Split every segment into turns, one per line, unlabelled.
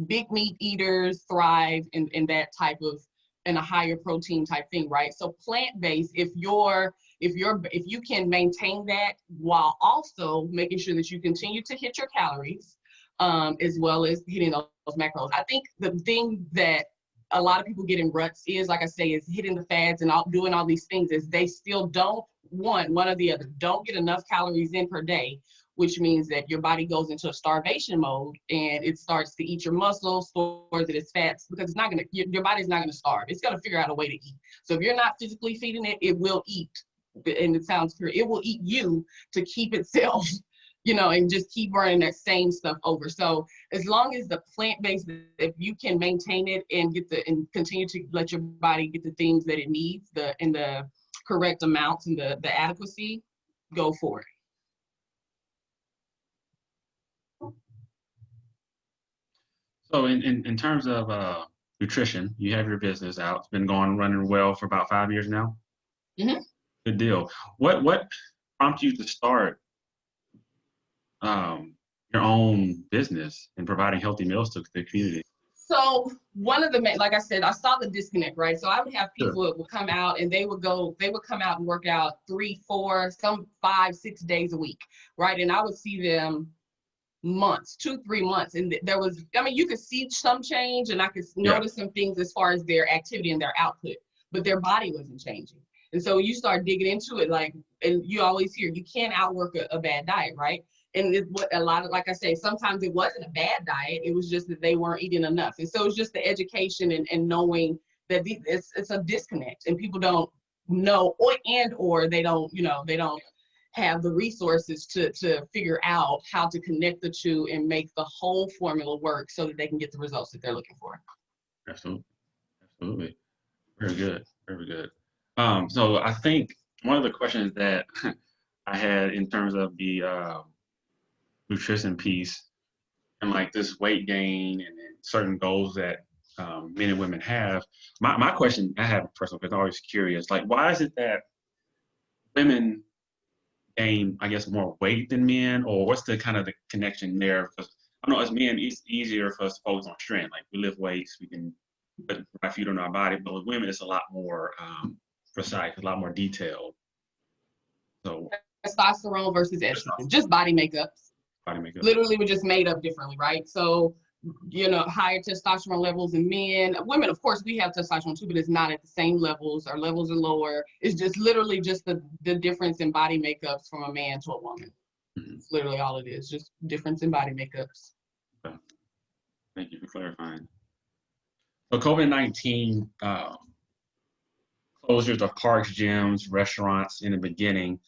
Big meat eaters thrive in that type of, in a higher protein type thing, right? So plant-based, if you can maintain that while also making sure that you continue to hit your calories, as well as hitting those macros. I think the thing that a lot of people get in ruts is, like I say, is hitting the fads and doing all these things, is they still don't, one or the other, don't get enough calories in per day, which means that your body goes into a starvation mode and it starts to eat your muscles, stores it as fats, because it's not gonna, your body's not gonna starve. It's gonna figure out a way to eat. So if you're not physically feeding it, it will eat. And it sounds clear, it will eat you to keep itself, and just keep burning that same stuff over. So as long as the plant-based, if you can maintain it and and continue to let your body get the things that it needs, in the correct amounts and the adequacy, go for it.
So in terms of nutrition, you have your business out. It's been running well for about 5 years now.
Mm-hmm.
Good deal. What prompted you to start your own business and providing healthy meals to the community?
So one of the, like I said, I saw the disconnect, right? So I would have people that would come out and they would come out and work out 3, 4, some 5, 6 days a week, right? And I would see them months, 2, 3 months. And there was, you could see some change and I could notice some things as far as their activity and their output, but their body wasn't changing. And so you start digging into it, and you always hear, you can't outwork a bad diet, right? And it's what a lot of, like I say, sometimes it wasn't a bad diet. It was just that they weren't eating enough. And so it's just the education and knowing that it's a disconnect, and people don't know, or they don't, they don't have the resources to figure out how to connect the two and make the whole formula work so that they can get the results that they're looking for.
Absolutely. Very good. Very good. So I think one of the questions that I had in terms of the nutrition piece and like this weight gain and certain goals that men and women have. My question, I have a personal question, I'm always curious, like why is it that women gain, I guess, more weight than men, or what's the kind of the connection there? Because I know as men, it's easier for us to focus on strength. Like we lift weights, we can put our feet on our body, but with women, it's a lot more precise, a lot more detailed. So
testosterone versus estrogen, just body makeups. Literally, we're just made up differently, right? So, higher testosterone levels in men. Women, of course, we have testosterone too, but it's not at the same levels. Our levels are lower. It's just literally just the difference in body makeups from a man to a woman. Mm-hmm. It's literally all it is, just difference in body makeups.
Okay. Thank you for clarifying. So COVID-19 closures of parks, gyms, restaurants in the beginning,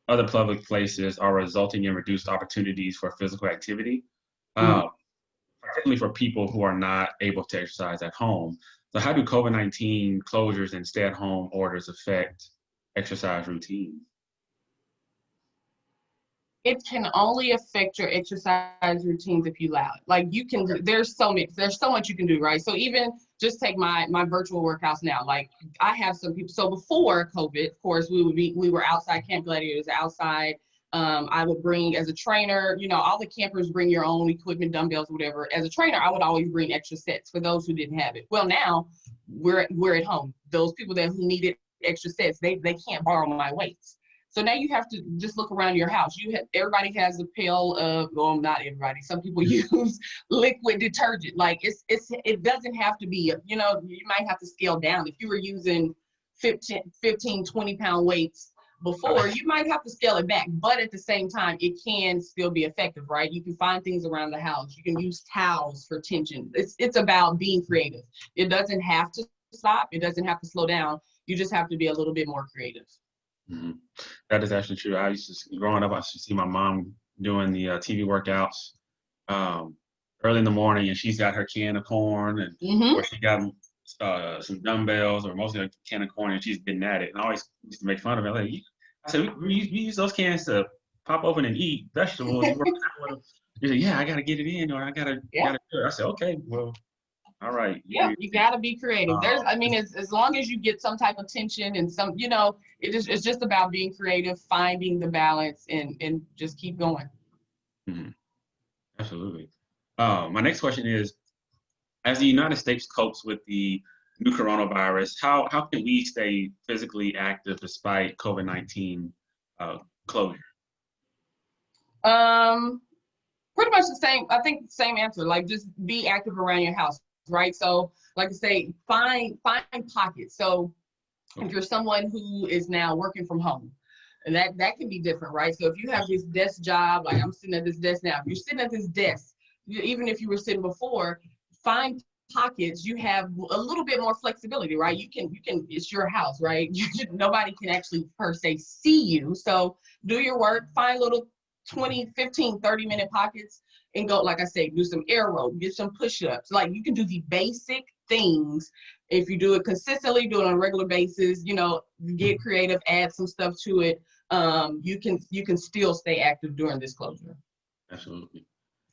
other public places are resulting in reduced opportunities for physical activity, particularly for people who are not able to exercise at home. So how do COVID-19 closures and stay-at-home orders affect exercise routines?
It can only affect your exercise routines if you allow it. Like there's so much you can do, right? So even just take my virtual workouts now. Like I have some people, so before COVID, of course, we were outside, Camp Gladiators outside. I would bring, as a trainer, all the campers bring your own equipment, dumbbells, whatever. As a trainer, I would always bring extra sets for those who didn't have it. Well, now we're at home. Those people who needed extra sets, they can't borrow my weights. So now you have to just look around your house. Everybody has a pail of, well, not everybody. Some people use liquid detergent. Like it doesn't have to be, you might have to scale down. If you were using 15, 20 pound weights before, you might have to scale it back. But at the same time, it can still be effective, right? You can find things around the house. You can use towels for tension. It's about being creative. It doesn't have to stop. It doesn't have to slow down. You just have to be a little bit more creative.
Mm-hmm. That is actually true. Growing up, I used to see my mom doing the TV workouts early in the morning, and she's got her can of corn, and or she got some dumbbells, or mostly a can of corn, and she's getting at it. And I always used to make fun of her. Like, I said, we use those cans to pop open and eat vegetables. You say, yeah, I got to get it in, or I got to do it. I said, okay, well. All right.
Yeah, you gotta be creative. As long as you get some type of tension and some, it's just about being creative, finding the balance, and just keep going.
Mm-hmm. Absolutely. My next question is, as the United States copes with the new coronavirus, how can we stay physically active despite COVID-19 closure?
Um, Pretty much the same. I think same answer. Like just be active around your house, right? So, like I say, find pockets. So, if
Okay.
you're someone who is now working from home, and that can be different, right? So, if you have this desk job, like I'm sitting at this desk now, if you're sitting at this desk, even if you were sitting before, find pockets. You have a little bit more flexibility, right? You can. It's your house, right? Nobody can actually per se see you. So do your work. Find little 20, 15, 30-minute pockets and go, like I say, do some aero, get some push-ups. Like you can do the basic things. If you do it consistently, do it on a regular basis, get creative, add some stuff to it. You can still stay active during this closure.
Absolutely.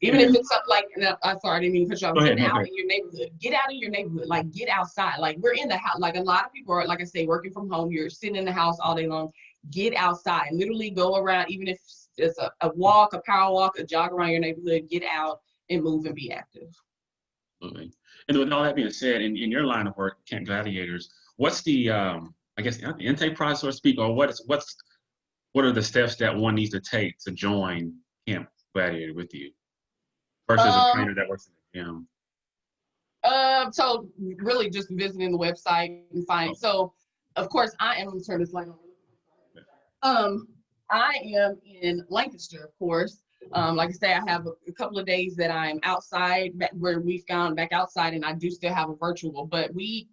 Even if
And
it's something like, I'm sorry, I didn't mean to cut you off,
go ahead.
getting
No, go
out
ahead.
in your neighborhood, get out in your neighborhood, like get outside. Like we're in the house, like a lot of people are, like I say, working from home, you're sitting in the house all day long, get outside, literally go around, even if it's a walk, a power walk, a jog around your neighborhood, get out and move and be active.
Absolutely. And with all that being said, in your line of work, Camp Gladiators, what's the I guess the intake process, so to speak, or what are the steps that one needs to take to join Camp Gladiator with you versus a
Um,
trainer that works in the gym?
so really just visiting the website and find,
Oh,
so of course I am, gonna turn this light on.
okay.
Um, I am in Lancaster, of course. Like I say, I have a couple of days that I'm outside, where we've gone back outside, and I do still have a virtual. But we're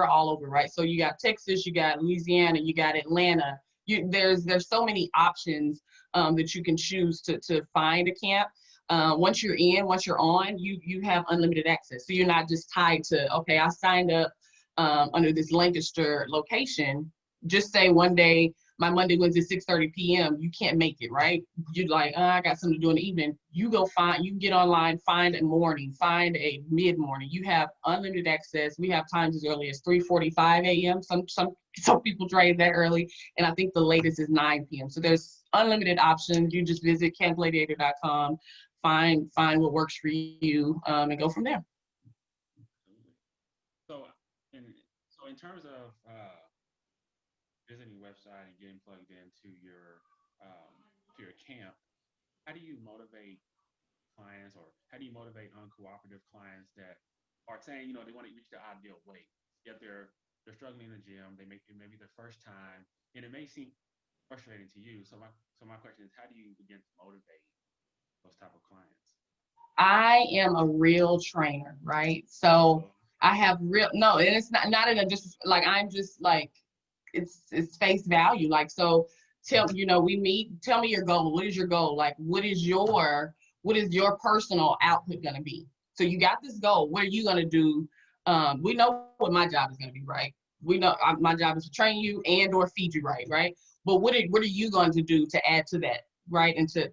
all over, right? So you got Texas, you got Louisiana, you got Atlanta. There's so many options that you can choose to find a camp. Once you're on, you have unlimited access. So you're not just tied to, okay, I signed up under this Lancaster location. Just say one day my Monday, Wednesday, 6:30 p.m. You can't make it, right? You're like, I got something to do in the evening. You can get online, find a morning, find a mid-morning. You have unlimited access. We have times as early as 3:45 a.m. Some people trade that early, and I think the latest is 9 p.m. So there's unlimited options. You just visit campgladiator.com, find what works for you, and go from there.
So, in so in terms of visiting website and getting plugged to your camp, how do you motivate clients, or how do you motivate uncooperative clients that are saying, they want to reach their ideal weight, yet they're struggling in the gym, it may be their first time, and it may seem frustrating to you. So my question is, how do you begin to motivate those type of clients?
I am a real trainer, right? So I have real no, and it's not in a just like I'm just like it's face value. Like so we meet, tell me your goal. What is your goal? Like what is your personal output gonna be? So you got this goal. What are you gonna do? We know what my job is gonna be, right? We know my job is to train you and or feed you right, right? But what are you going to do to add to that, right? And to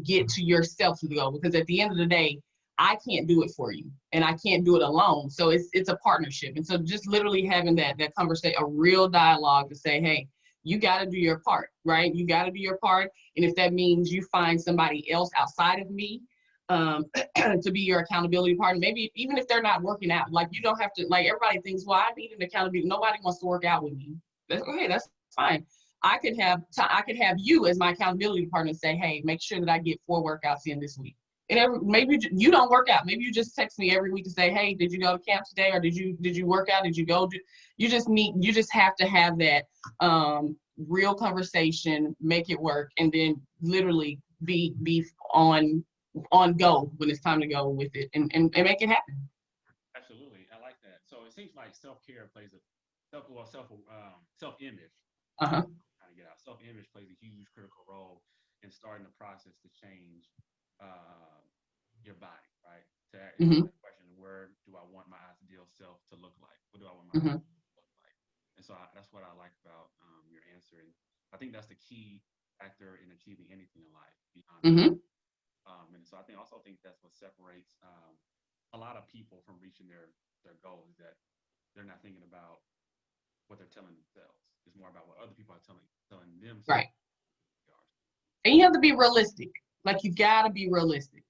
get to yourself to the goal, because at the end of the day, I can't do it for you and I can't do it alone. So it's a partnership. And so just literally having that conversation, a real dialogue to say, hey, you got to do your part, right? You got to do your part. And if that means you find somebody else outside of me to be your accountability partner, maybe even if they're not working out, like you don't have to, like everybody thinks, well, I need an accountability. Nobody wants to work out with me. That's okay. That's fine. I could have you as my accountability partner and say, hey, make sure that I get 4 workouts in this week. And maybe you don't work out. Maybe you just text me every week to say, hey, did you go to camp today? Or did you work out? Did you go? You just have to have that real conversation, make it work, and then literally be on go when it's time to go with it, and make it happen.
Absolutely, I like that. So it seems like self-care plays a self-image.
Uh-huh.
Trying to get out. Self-image plays a huge critical role in starting the process to change uh, your body, right? To answer
Mm-hmm.
that question, where do I want my ideal self to look like? What do I want my
Mm-hmm.
ideal self to look like? And so that's what I like about your answer. And I think that's the key factor in achieving anything in life beyond the
Mm-hmm.
and so I think that's what separates a lot of people from reaching their goals, that they're not thinking about what they're telling themselves. It's more about what other people are telling themselves
Right.
they are.
And you have to be realistic. Like, you gotta be realistic.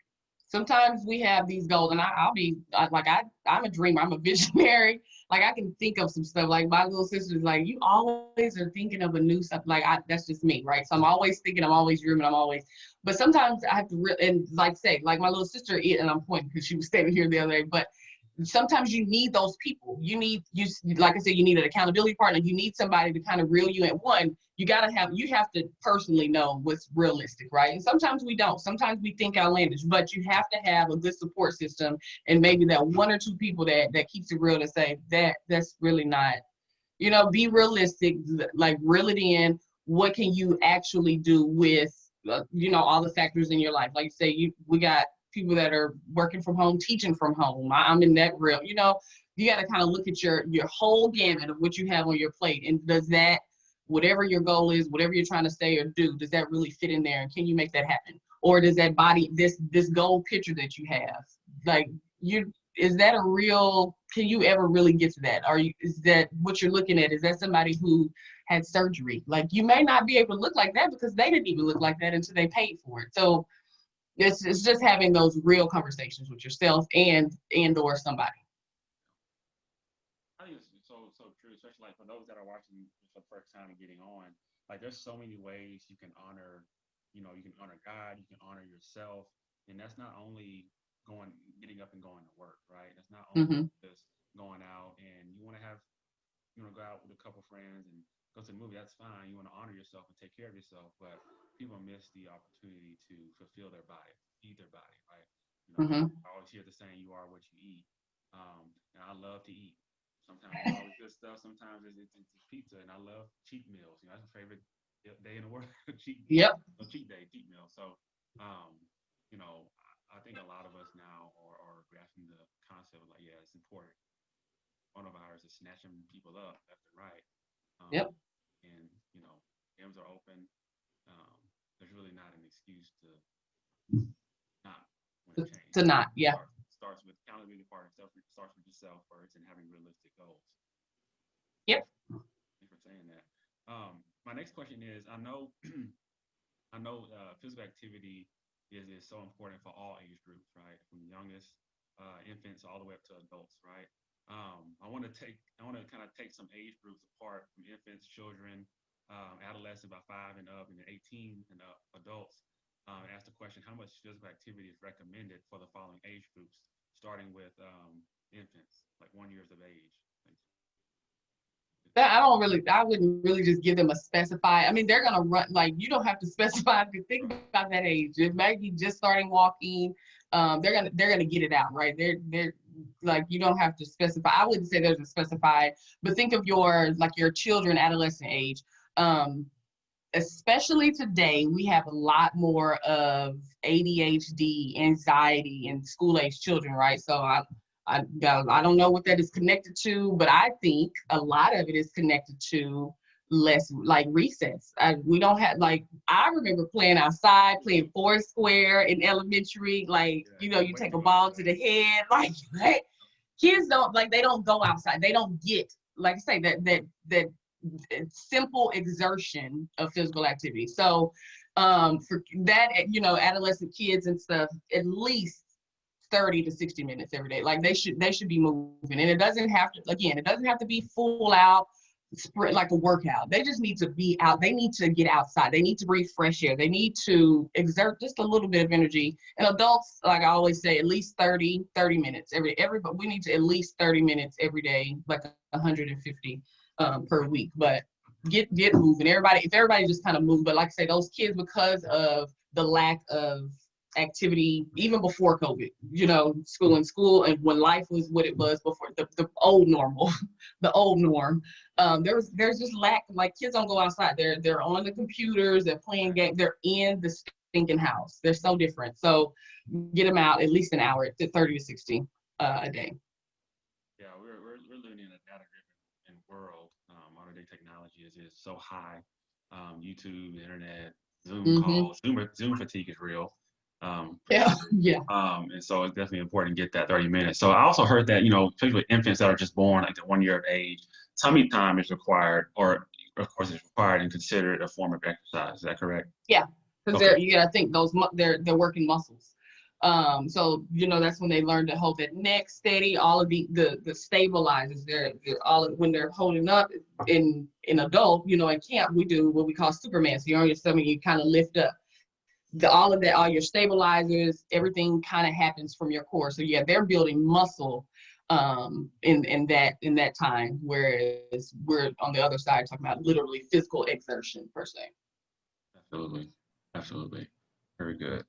Sometimes we have these goals, and I'm a dreamer, I'm a visionary. Like, I can think of some stuff. Like, my little sister's like, you always are thinking of a new stuff. Like, that's just me, right? So I'm always thinking, I'm always dreaming, but sometimes I have to, and like say, like my little sister, and I'm pointing because she was standing here the other day, but sometimes you need those people. You like I said, you need an accountability partner. You need somebody to kind of reel you in. One, you have to personally know what's realistic, right? And sometimes we don't. Sometimes we think outlandish, but you have to have a good support system, and maybe that one or two people that keeps it real, to say that's really not, be realistic, like reel it in. What can you actually do with, all the factors in your life? Like you say, we got people that are working from home, teaching from home. I'm in that real, you got to kind of look at your whole gamut of what you have on your plate. And does that, whatever your goal is, whatever you're trying to say or do, does that really fit in there? And can you make that happen? Or does that body, this goal picture that you have, like is that a real, can you ever really get to that? Is that what you're looking at? Is that somebody who had surgery? Like, you may not be able to look like that because they didn't even look like that until they paid for it. So it's just having those real conversations with yourself and or somebody.
I think it's so true, especially like for those that are watching for the first time and getting on. Like, there's so many ways you can honor, you can honor God, you can honor yourself, and that's not only getting up and going to work, right? That's not only just going out, and you want to go out with a couple friends and go to the movie. That's fine. You want to honor yourself and take care of yourself, but people miss the opportunity to fulfill their body, feed their body, right? I always hear the saying, "You are what you eat," and I love to eat. Sometimes it's always good stuff. Sometimes it's pizza, and I love cheat meals. That's my favorite day in the world. cheat cheat day, cheat meal. So, I think a lot of us now are grasping the concept of, like, yeah, it's important. Coronavirus is snatching people up left and right. And gyms are open. There's really not an excuse to not want to change.
To not, yeah.
Starts with accountability part. Starts with yourself first and having realistic goals.
Yep.
Thanks for saying that. My next question is, I know physical activity is so important for all age groups, right? From the youngest infants all the way up to adults, right? I want to kind of take some age groups apart, from infants, children, adolescents about 5 and up, and then 18 and up adults. Ask the question: how much physical activity is recommended for the following age groups, starting with infants, like 1 year of age?
I wouldn't really just give them a specified. I mean, they're gonna run, like, you don't have to specify. If you think about that age, it might be just starting walking. They're gonna get it out, right? They're like, you don't have to specify. I wouldn't say there's a specified, but think of your children, adolescent age. Especially today, we have a lot more of ADHD, anxiety in school age children, right? So I don't know what that is connected to, but I think a lot of it is connected to less, like, recess. We don't have, like, I remember playing outside, playing Foursquare in elementary, like, you take a ball to the head, like, right? Kids don't, like, they don't go outside. They don't get, like I say, that simple exertion of physical activity. So for that, adolescent kids and stuff, at least 30 to 60 minutes every day. Like, they should be moving. And it doesn't have to be full out sprint, like a workout. They just need to be out. They need to get outside. They need to breathe fresh air. They need to exert just a little bit of energy. And adults, like I always say, at least 30 minutes but we need to at least 30 minutes every day, like 150 per week. But get moving. If everybody just kind of move. But like I say, those kids, because of the lack of activity, even before COVID, school, and when life was what it was before, the old normal, the old norm, there's just lack. Like, kids don't go outside. They're on the computers, they're playing games, they're in the stinking house. They're so different. So get them out at least an hour, 30 to 60 a day.
Yeah, we're living in a data-driven world. Modern day technology is so high. YouTube, internet, Zoom calls, Zoom fatigue is real.
Yeah.
And so it's definitely important to get that 30 minutes. So I also heard that, especially with infants that are just born, like, at 1 year of age, tummy time is required, or of course it's required and considered a form of exercise. Is that correct?
Yeah, because
Okay.
you gotta think they're working muscles. So that's when they learn to hold that neck steady. All of the stabilizers, they're all when they're holding up in adult. In camp we do what we call Superman. So you're on your stomach, you kind of lift up. All of that, all your stabilizers, everything kind of happens from your core. So yeah, they're building muscle in that time, whereas we're on the other side talking about literally physical exertion per se.
Absolutely. Absolutely. Very good.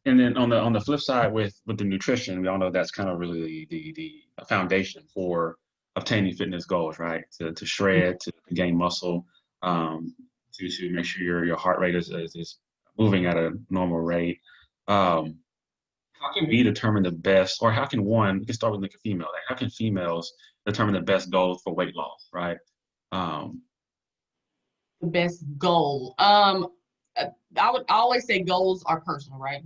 And then on the flip side with the nutrition, we all know that's kind of really the foundation for obtaining fitness goals, right? To shred, to gain muscle, um, to make sure your heart rate is moving at a normal rate. Um, how can we determine the best, or how can one, we can start with like a female, like how can females determine the best goals for weight loss, right? Um,
The best goal. I would always say goals are personal, right?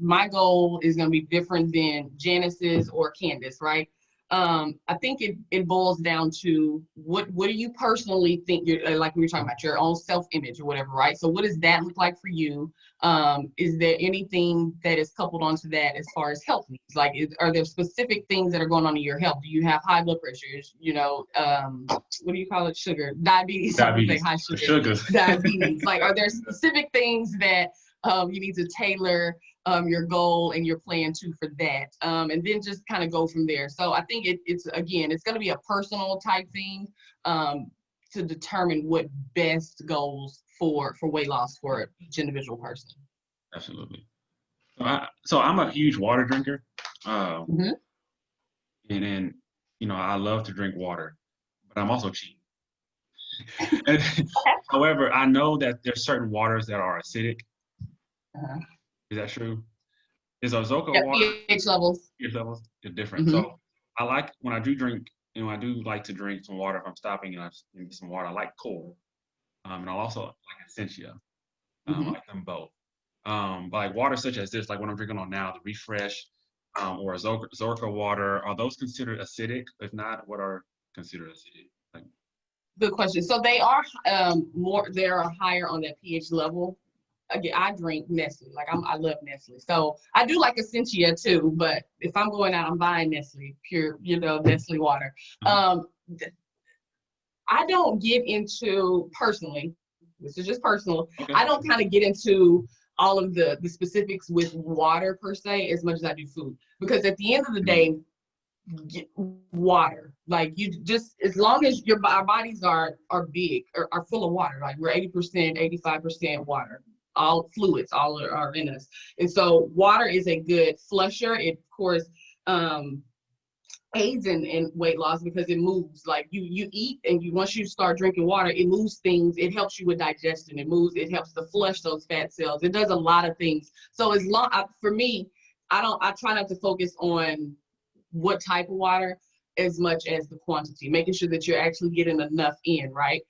My goal is going to be different than Janice's or Candace, right? I think it boils down to what do you personally think like we were talking about your own self-image or whatever, right? So what does that look like for you? Is there anything that is coupled onto that as far as health needs? Like, are there specific things that are going on in your health? Do you have high blood pressure? What do you call it? Sugar, diabetes. I would say
diabetes,
high
the
sugar,
sugars.
diabetes. Like, are there specific things that you need to tailor your goal and your plan to for that, and then just kind of go from there. So I think it's going to be a personal type thing to determine what best goals for weight loss for each individual person.
Absolutely. So I'm a huge water drinker,
Mm-hmm.
and I love to drink water, but I'm also cheap. And, however, I know that there's certain waters that are acidic.
Uh-huh.
Is that true? Is Ozoko
Yeah,
water
pH levels.
pH levels is different?
Mm-hmm.
So I like when I do drink, I do like to drink some water if I'm stopping and I just need some water. I like cold, and I also like Essentia. I
Mm-hmm.
like them both. But like water such as this, like what I'm drinking on now, the Refresh, or Zorka water, are those considered acidic? If not, what are considered acidic? Like,
Good question. So they are they are higher on that pH level. Again, I drink Nestle. Like I love Nestle. So I do like Essentia too, but if I'm going out, I'm buying Nestle, pure, Nestle water.
mhm.
I don't get into personally, this is just personal,
Okay.
I don't kind of get into all of the specifics with water per se as much as I do food. Because at the end of the day, water, like you just, as long as our bodies are big or are full of water, like we're 80%, 85% water, all fluids, all are in us. And so water is a good flusher. It, of course, aids in weight loss because it moves. Like you eat and once you start drinking water, it moves things. It helps you with digestion. It helps to flush those fat cells. It does a lot of things. So for me, I try not to focus on what type of water as much as the quantity, making sure that you're actually getting enough in, right?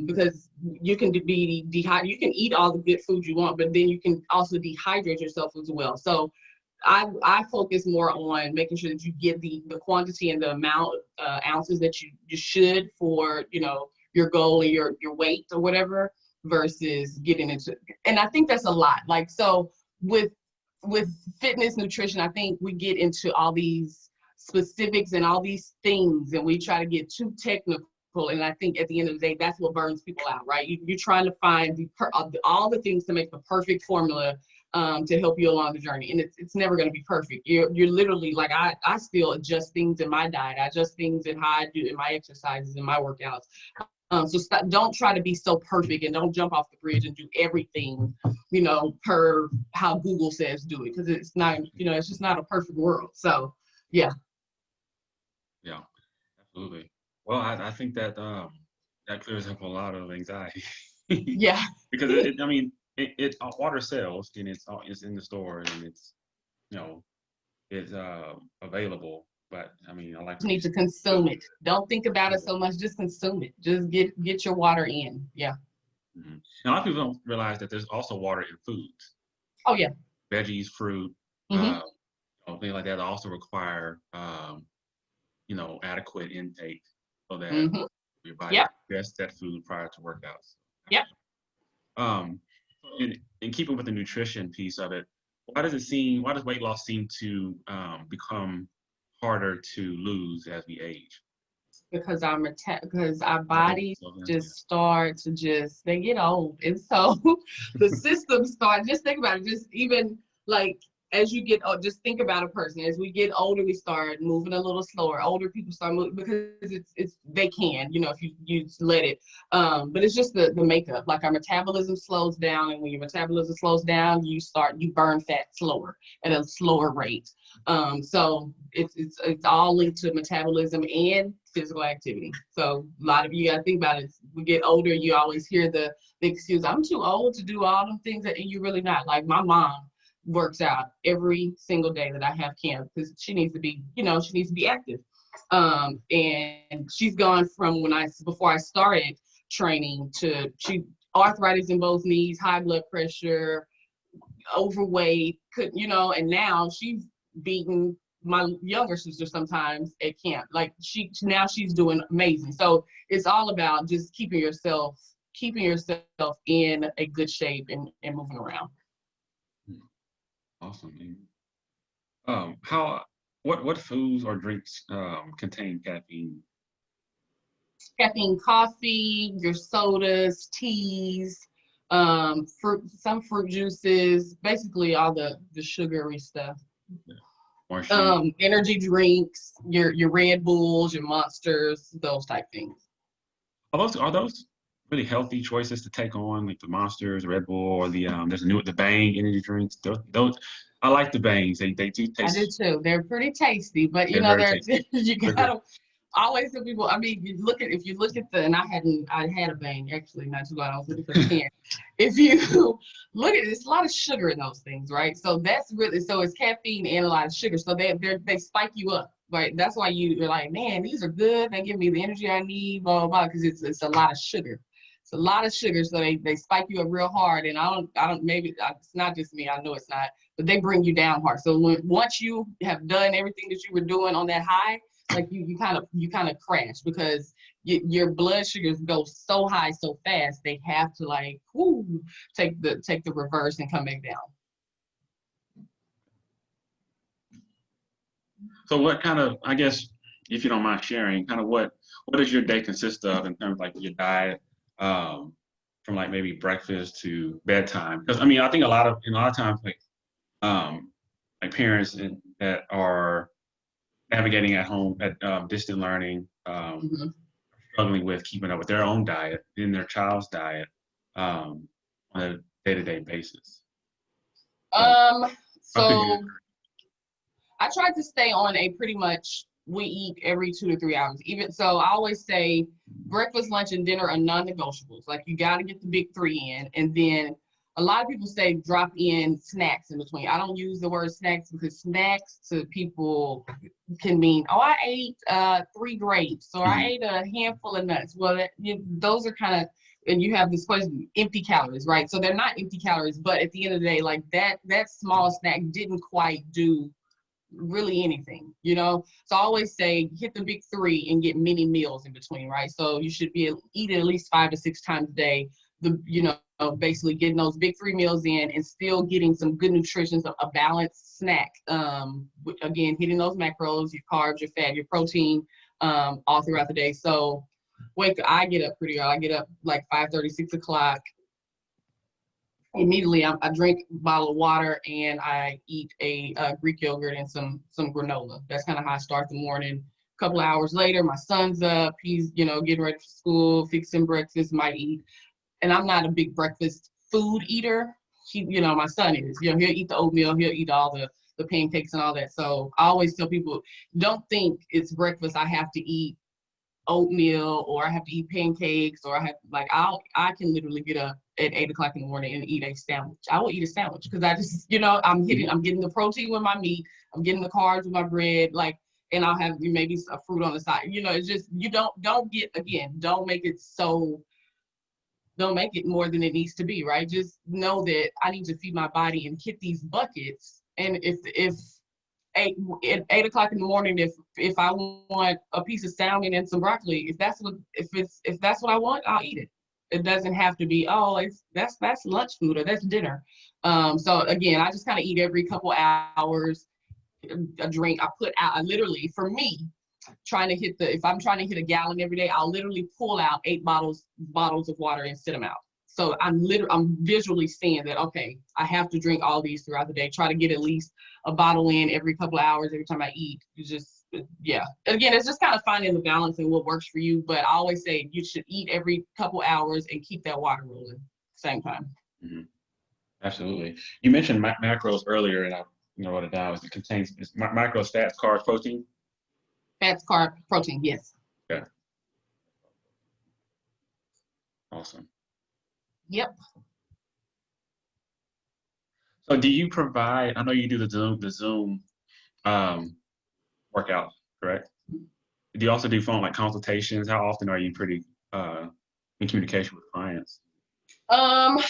Because you can be dehydrated. You can eat all the good food you want, but then you can also dehydrate yourself as well. So I focus more on making sure that you get the quantity and the amount ounces that you should for your goal and your weight or whatever, versus getting into, and I think that's a lot. Like, so with fitness nutrition, I think we get into all these specifics and all these things, and we try to get too technical. And I think at the end of the day, that's what burns people out, right? You're trying to find all the things to make the perfect formula to help you along the journey, and it's never going to be perfect. You're literally, like, I still adjust things in my diet. I adjust things in how I do in my exercises and my workouts. So don't try to be so perfect, and don't jump off the bridge and do everything, per how Google says do it, because it's not, it's just not a perfect world. So yeah.
Yeah, absolutely. Well, I think that that clears up a lot of anxiety.
Yeah.
Because I mean, water sells and it's in the store and it's you know it's available. But I mean, I like
You
what you
need to
said.
consume it. Don't think about it so much. Just consume it. Just get your water in. Yeah.
Mm-hmm. And a lot of people don't realize that there's also water in foods,
Oh yeah.
veggies, fruit,
Mm-hmm.
things like that also require adequate intake so that
Mm-hmm.
your body
Yep.
digests that food prior to workouts.
Yep.
Um, in keeping with the nutrition piece of it, why does weight loss seem to become harder to lose as we age?
Because because our
Metabolism
bodies
slows down,
just start to they get old, and so the system start. Just think about it. Just even like as you get old, just think about a person. As we get older, we start moving a little slower. Older people start moving because it's they can, if you just let it. But it's just the makeup. Like our metabolism slows down, and when your metabolism slows down, you burn fat slower at a slower rate. So it's all linked to metabolism and physical activity. So a lot of you gotta think about it. We get older, you always hear the excuse, I'm too old to do all them things, and you're really not. Like my mom works out every single day that I have camp because she needs to be, she needs to be active. And she's gone from before I started training to arthritis in both knees, high blood pressure, overweight, and now she's beating my younger sister sometimes at camp. Like she's doing amazing. So it's all about just keeping yourself in a good shape and moving around.
Awesome. How what foods or drinks contain caffeine?
Caffeine, coffee, your sodas, teas, some fruit juices, basically all the sugary stuff.
Or sugar?
Energy drinks, your Red Bulls, your Monsters, those type things.
Are those really healthy choices to take on, like the Monsters, Red Bull, or the Bang energy drinks? Those I like the Bangs. They do
I do
taste.
too. They're pretty tasty, but
They're very
they're
tasty.
you
Sugar.
gotta always tell people. I mean, if you look at and I had a Bang actually not too long. I was looking for the can. If you look at it, it's a lot of sugar in those things, right? So that's really it's caffeine and a lot of sugar. So they spike you up, right? That's why you're like, man, these are good. They give me the energy I need, blah blah blah, because it's a lot of sugar. It's a lot of sugar, so they spike you up real hard. And I don't maybe it's not just me. I know it's not, but they bring you down hard. So once you have done everything that you were doing on that high, like you kind of crash because your blood sugars go so high so fast. They have to take the reverse and come back down.
So what kind of, I guess, if you don't mind sharing, kind of what does your day consist of in terms of like your diet, um, from like maybe breakfast to bedtime? Because I mean, I think a lot of times um, like parents that are navigating at home at distant learning,
Mm-hmm.
struggling with keeping up with their own diet and their child's diet on a day-to-day basis. So I figured,
So I tried to stay on a pretty much we eat every 2 to 3 hours. Even so, I always say breakfast, lunch, and dinner are non-negotiables. Like you got to get the big three in, and then a lot of people say drop in snacks in between. I don't use the word snacks because snacks to people can mean, oh, I ate 3 grapes or I
mhm.
ate a handful of nuts. Well, those are kind of, and you have this question, empty calories, right? So they're not empty calories, but at the end of the day, like that small snack didn't quite do really anything. So I always say hit the big three and get many meals in between, right? So you should be eating at least 5 to 6 times a day. Basically getting those big three meals in and still getting some good nutrition, so a balanced snack. Again, hitting those macros, your carbs, your fat, your protein, all throughout the day. So I get up pretty early. I get up like 5:30, 6 o'clock. Immediately I drink a bottle of water and I eat a Greek yogurt and some granola. That's kind of how I start the morning. A couple of hours later, my son's up. He's getting ready for school, fixing breakfast, might eat. And I'm not a big breakfast food eater. My son is. He'll eat the oatmeal, he'll eat all the pancakes and all that. So I always tell people, don't think it's breakfast. I have to eat oatmeal or I have to eat pancakes or I can literally get up at 8 o'clock in the morning and eat a sandwich. I will eat a sandwich because I just, I'm getting the protein with my meat, I'm getting the carbs with my bread, and I'll have maybe a fruit on the side. It's just you don't make it more than it needs to be, right? Just know that I need to feed my body and hit these buckets. And if at 8 o'clock in the morning, if I want a piece of salmon and some broccoli, if that's what I want, I'll eat it. It doesn't have to be, oh, that's lunch food or that's dinner. So again, I just kind of eat every couple hours, a drink. I literally, for me, if I'm trying to hit a gallon every day, I'll literally pull out 8 bottles of water and sit them out. So I'm visually seeing that, okay, I have to drink all these throughout the day. Try to get at least a bottle in every couple of hours every time I eat. Yeah. Again, it's just kind of finding the balance and what works for you. But I always say you should eat every couple hours and keep that water rolling same time.
Mm-hmm. Absolutely. You mentioned macros earlier, and I wrote it down. It contains macros, fats, carbs, protein.
Fats, carb, protein, yes.
Yeah. Awesome.
Yep.
So do you provide, I know you do the Zoom workout, correct? Do you also do phone consultations? How often are you pretty in communication with clients?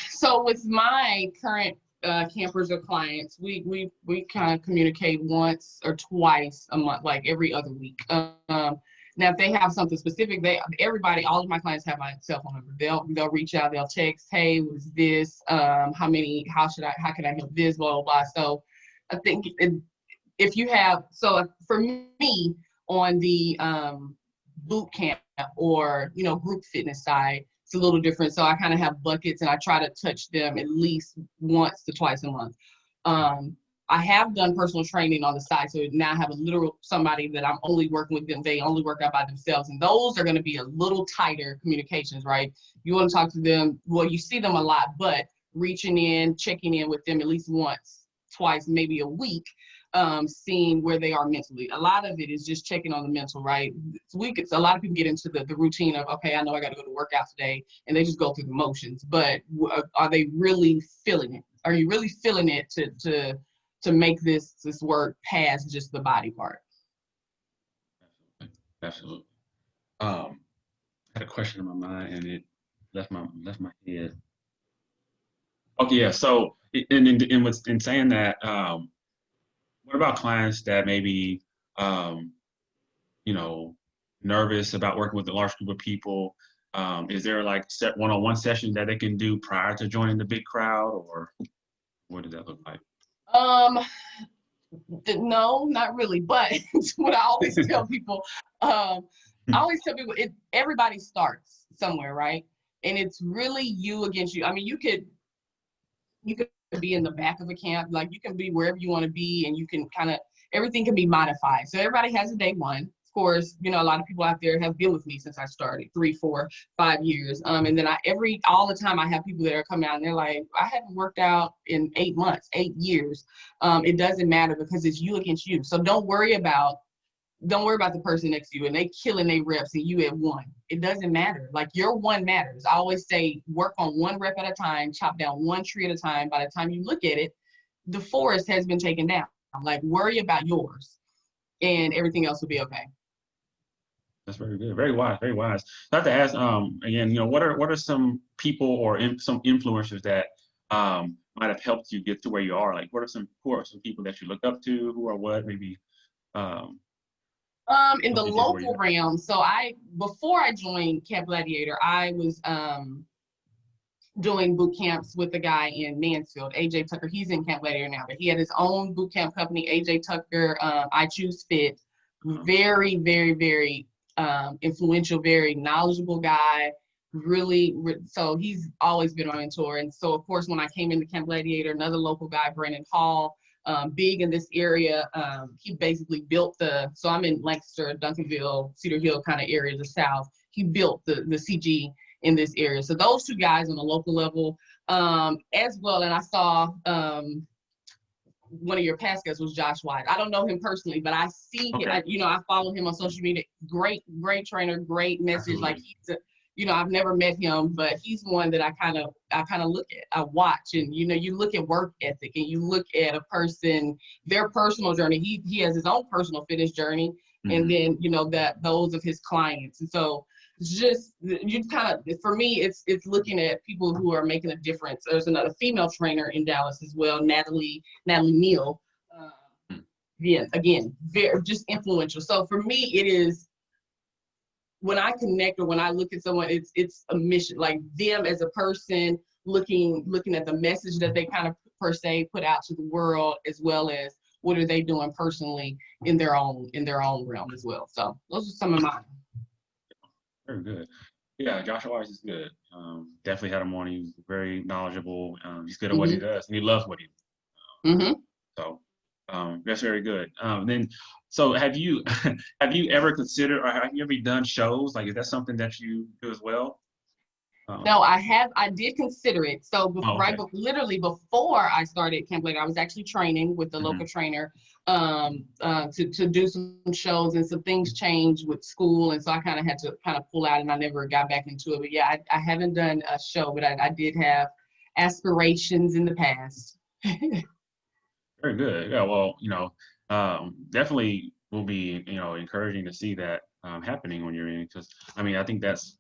So with my current campers or clients, we kind of communicate once or twice a month, like every other week. Now if they have something specific, all of my clients have my cell phone number. They'll reach out, they'll text, hey, what is this? How can I help this, blah, blah, blah. So I think if you have, so for me on the boot camp or, group fitness side, it's a little different. So I kind of have buckets and I try to touch them at least once to twice a month. I have done personal training on the side. So now I have a literal somebody that I'm only working with them. They only work out by themselves. And those are going to be a little tighter communications, right? You want to talk to them. Well, you see them a lot, but reaching in, checking in with them at least once, twice, maybe a week, seeing where they are mentally. A lot of it is just checking on the mental, right? A lot of people get into the routine of, okay, I know I got to go to work out today, and they just go through the motions. But are they really feeling it? Are you really feeling it to make this work past just the body part?
Absolutely. I had a question in my mind and it left my head. Okay, yeah. So in saying that, what about clients that maybe nervous about working with a large group of people? Is there set one-on-one sessions that they can do prior to joining the big crowd, or what does that look like?
No, not really. But what I always tell people, everybody starts somewhere, right? And it's really you against you. I mean, you could be in the back of a camp, you can be wherever you want to be, and you can everything can be modified. So everybody has a day one. Of course, a lot of people out there have been with me since I started 3, 4, 5 years. And then all the time I have people that are coming out and they're like, I haven't worked out in 8 months, 8 years. It doesn't matter because it's you against you. So don't worry about the person next to you and they killing their reps and you at 1. It doesn't matter. Your 1 matters. I always say work on 1 rep at a time, chop down 1 tree at a time. By the time you look at it, the forest has been taken down. Worry about yours and everything else will be okay.
That's very good. Very wise. Very wise. I have to ask again. What are some people or some influencers that might have helped you get to where you are? Who are some people that you look up to? Who are what? Maybe.
In the local realm. So before I joined Camp Gladiator, I was doing boot camps with a guy in Mansfield, AJ Tucker. He's in Camp Gladiator now, but he had his own boot camp company, AJ Tucker. I Choose Fit. Very, very, very influential, very knowledgeable guy. Really, so he's always been my mentor. And so, of course, when I came into Camp Gladiator, another local guy, Brandon Hall, big in this area. He basically built so I'm in Lancaster, Duncanville, Cedar Hill kind of area, the South. He built the CG in this area. So those 2 guys on the local level, as well. And I saw one of your past guests was Josh Wise. I don't know him personally, but I see him. I follow him on social media. Great trainer, great message. I've never met him, but he's one that I kind of look at, I watch, and you look at work ethic and you look at a person, their personal journey. He has his own personal fitness journey, and then those of his clients. And so it's just for me, it's looking at people who are making a difference. There's another female trainer in Dallas as well, Natalie Neal. Yeah, again, very just influential. So for me, it is when I connect or when I look at someone, it's a mission, like them as a person, looking at the message that they kind of per se put out to the world, as well as what are they doing personally in their own realm as well. So those are some of mine.
Very good. Yeah, Joshua Wise is good. Definitely had him on. He's very knowledgeable. He's good at what he does, and he loves what he does.
Mm-hmm.
So that's very good. Then, so have you have you ever considered, or have you ever done shows? Like, is that something that you do as well?
No, I did consider it. So
Okay.
literally before I started Camp Gladiator, I was actually training with the local trainer to do some shows, and some things changed with school, and so I kind of had to pull out, and I never got back into it. But yeah, I haven't done a show, but I did have aspirations in the past.
Very good. Yeah. Well, definitely will be, encouraging to see that happening when you're in, because I mean, I think that's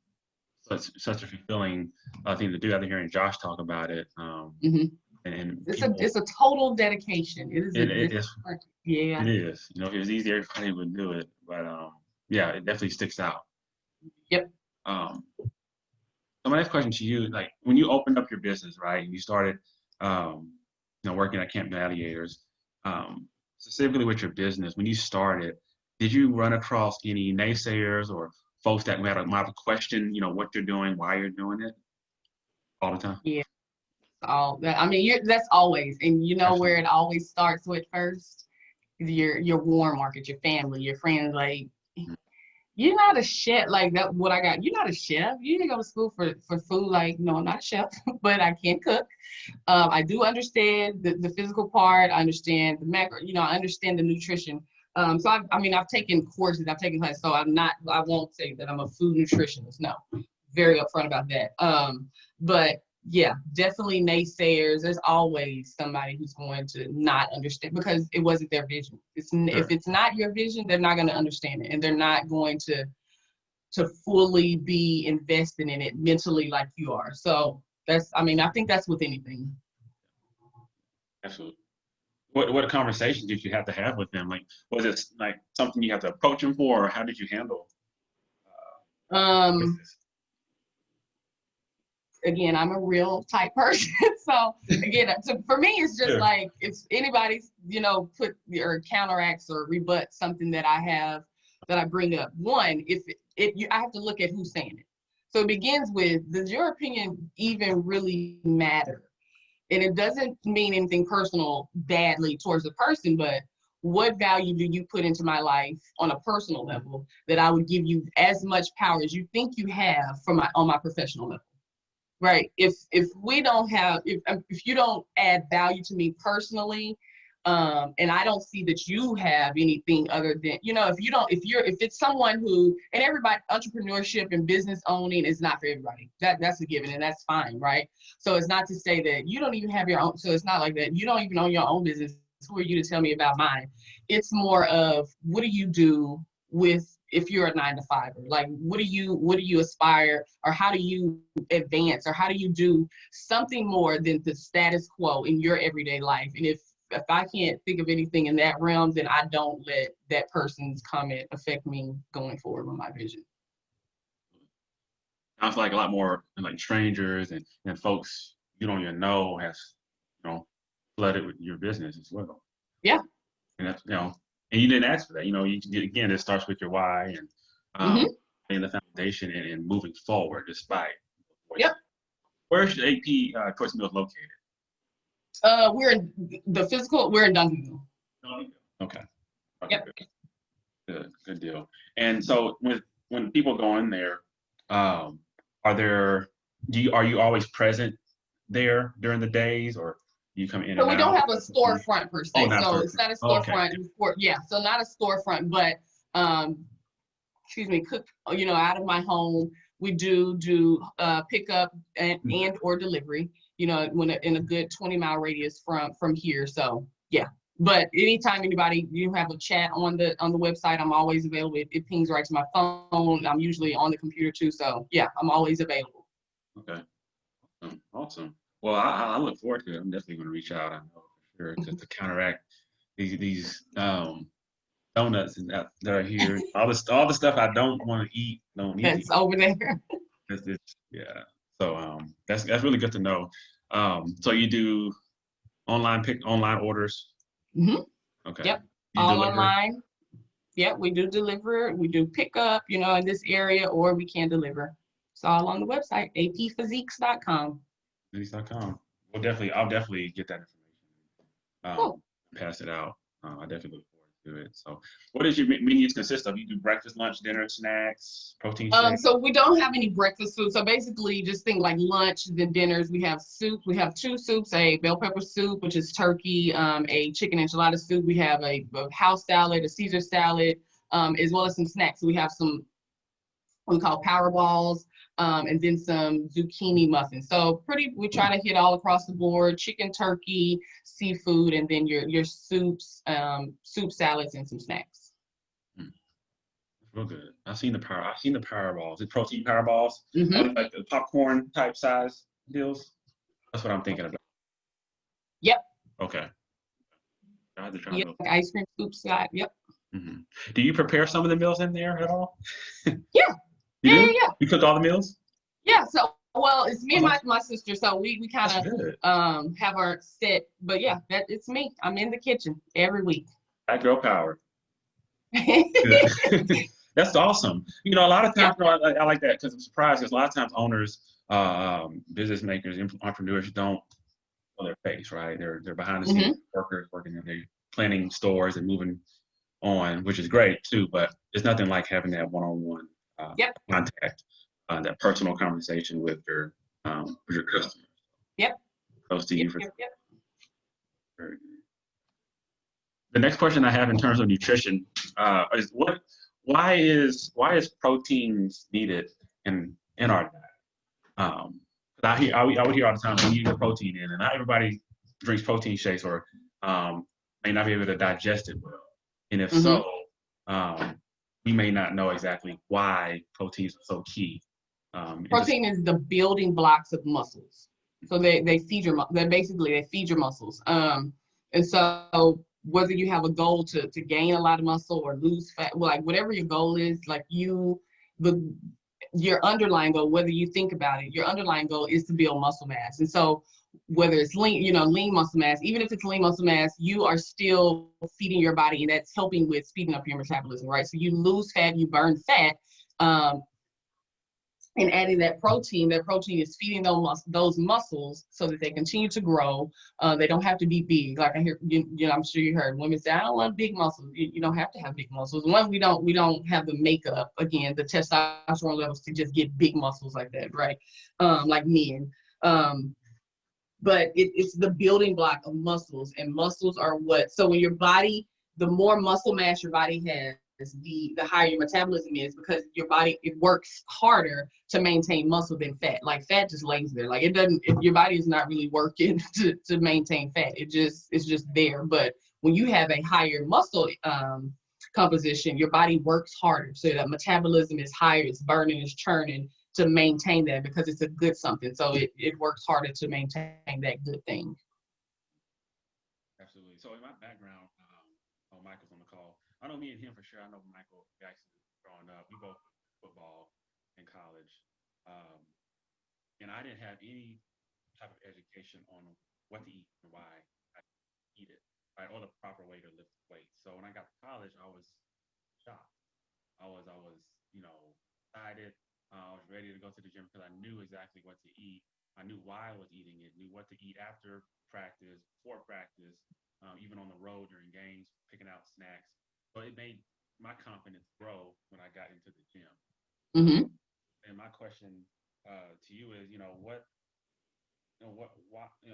such a fulfilling thing to do. After hearing Josh talk about it,
Mm-hmm.
and
It's a total dedication. It is
it is. If it was easy, everybody would do it. But yeah, it definitely sticks out.
Yep.
So my next question to you, like when you opened up your business, right? You started, working at Camp Gladiators. Specifically with your business, when you started, did you run across any naysayers or folks that might question, what you're doing, why you're doing it, all the time?
Yeah. I mean, that's always, and where it always starts with first, your warm market, your family, your friends. Like, you're not a chef. Like that, what I got. You're not a chef. You didn't go to school for food. Like, no, I'm not a chef, but I can cook. I do understand the physical part. I understand the macro. I understand the nutrition. So I've taken courses. I've taken classes. So I won't say that I'm a food nutritionist. No, very upfront about that. But yeah, definitely naysayers. There's always somebody who's going to not understand because it wasn't their vision. If it's not your vision, they're not going to understand it, and they're not going to fully be invested in it mentally like you are. So I think that's with anything.
Absolutely. What conversations did you have to have with them? Like, was it like something you have to approach them for, or how did you handle business?
Again, I'm a real type person. So again, for me, it's just like if anybody's, put or counteracts or rebut something that I have that I bring up. One, I have to look at who's saying it. So it begins with, does your opinion even really matter? And it doesn't mean anything personal badly towards the person, but what value do you put into my life on a personal level that I would give you as much power as you think you have on my professional level? Right. If we don't have, if you don't add value to me personally, and I don't see that you have anything other than, if it's someone who, and everybody, entrepreneurship and business owning is not for everybody. That's a given, and that's fine, right? So it's not to say that you don't even have your own, so it's not like that. You don't even own your own business. Who are you to tell me about mine? It's more of, what do you do if you're a 9-to-5er? Like, what do you aspire, or how do you advance, or how do you do something more than the status quo in your everyday life? And if I can't think of anything in that realm, then I don't let that person's comment affect me going forward with my vision.
Sounds like a lot more like strangers and folks you don't even know has, flooded with your business as well.
Yeah.
And that's, and you didn't ask for that. Again, it starts with your why and laying the foundation and moving forward despite.
Yep.
Where's your AP Choice Mills located?
We're in Duncanville.
Okay.
Yep.
Good deal. And so when people go in there, are you always present there during the days, or do you come in and out?
So we don't have a storefront per se. So it's not a storefront.
Okay.
Yeah. So not a storefront, but cook, out of my home. We do pickup and or delivery, in a good 20-mile radius from here. So yeah. But anytime you have a chat on the website, I'm always available. It pings right to my phone. I'm usually on the computer too. So yeah, I'm always available.
Okay. Awesome. Well, I look forward to it. I'm definitely going to reach out, I know for sure, to counteract these donuts and that are here. All the stuff I don't want to eat, don't need to
That's
eat.
over there.
Yeah. So that's really good to know. So you do online orders.
Hmm.
Okay.
Yep.
You
All
deliver.
online. Yep. We do deliver. We do pickup, in this area, or we can deliver. It's all on the website, aphysiques.com.
Denise.com. I'll definitely get that information.
Cool.
Pass it out. I definitely look forward to it. So, what does your menus consist of? You do breakfast, lunch, dinner, snacks, protein shake.
So we don't have any breakfast food. So basically just think like lunch, then dinners. We have soup. We have two soups, a bell pepper soup, which is turkey, a chicken enchilada soup. We have a house salad, a Caesar salad, as well as some snacks. We have some we call power balls, and then some zucchini muffins. So we try to hit all across the board: chicken, turkey, seafood, and then your soups, soup salads, and some snacks.
Real good. I've seen the power balls. The protein power balls,
Mm-hmm.
like the popcorn type size deals. That's what I'm thinking about.
Yep.
Okay. I have to try
Yep.
those.
Like ice cream soup salad. Yep.
Do you prepare some of the meals in there at all?
Yeah.
You
Yeah.
do?
Yeah.
You cook all the meals?
Yeah. So, well, it's me and
Uh-huh.
my sister. So we kind
That's
of
good.
have our set. But yeah, it's me. I'm in the kitchen every week.
That girl power. Good. That's awesome. A lot of
Yep.
times, I like that because I'm surprised because a lot of times owners, business makers, entrepreneurs don't show their face, right? They're behind the
Hmm.
scenes workers working and they're planning stores and moving on, which is great too. But it's nothing like having that one-on-one
Yep.
contact, that personal conversation with your customers.
Yep.
Close to
Yep.
you for
Yep. Yep.
very good. The next question I have in terms of nutrition is why is proteins needed in our diet? 'Cause I would hear all the time we need the protein in, and not everybody drinks protein shakes or may not be able to digest it well. And if
Hmm.
so, we may not know exactly why proteins are so key.
Protein is the building blocks of muscles. So they feed they feed your muscles. And so whether you have a goal to gain a lot of muscle or lose fat, well, like whatever your goal is, like your underlying goal, whether you think about it, your underlying goal is to build muscle mass. And so whether it's lean muscle mass, even if it's lean muscle mass, you are still feeding your body, and that's helping with speeding up your metabolism, right? So you lose fat, you burn fat. And adding that protein is feeding those muscles so that they continue to grow. They don't have to be big. Like I hear, I'm sure you heard women say, "I don't want big muscles." You don't have to have big muscles. One, we don't have the makeup, again, the testosterone levels to just get big muscles like that, right? Like men. But it's the building block of muscles, and muscles are so when your body, the more muscle mass your body has, the higher your metabolism is, because your body, it works harder to maintain muscle than fat. Like fat just lays there. Like your body is not really working to maintain fat. It's just there. But when you have a higher muscle composition, your body works harder. So that metabolism is higher, it's burning, it's churning to maintain that, because it's a good something. So it works harder to maintain that good thing.
Absolutely. So in my background, Michael's on the call. I know me and him for sure. I know Michael Jackson growing up. We both played football in college, um, and I didn't have any type of education on what to eat and why I eat it, right, or the proper way to lift weights. So when I got to college, I was shocked. I was, excited. I was ready to go to the gym because I knew exactly what to eat. I knew why I was eating it, knew what to eat after practice, before practice, even on the road during games, picking out snacks. So it made my confidence grow when I got into the gym.
Mm-hmm.
And my question to you is, why,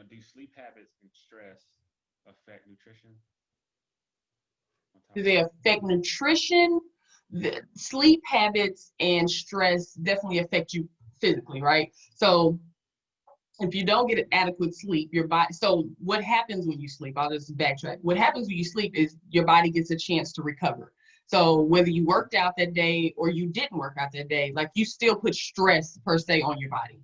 do sleep habits and stress affect nutrition?
Do they affect nutrition? The sleep habits and stress definitely affect you physically, right? So if you don't get adequate sleep, your body, so what happens when you sleep? I'll just backtrack. What happens when you sleep is your body gets a chance to recover. So whether you worked out that day or you didn't work out that day, like, you still put stress per se on your body.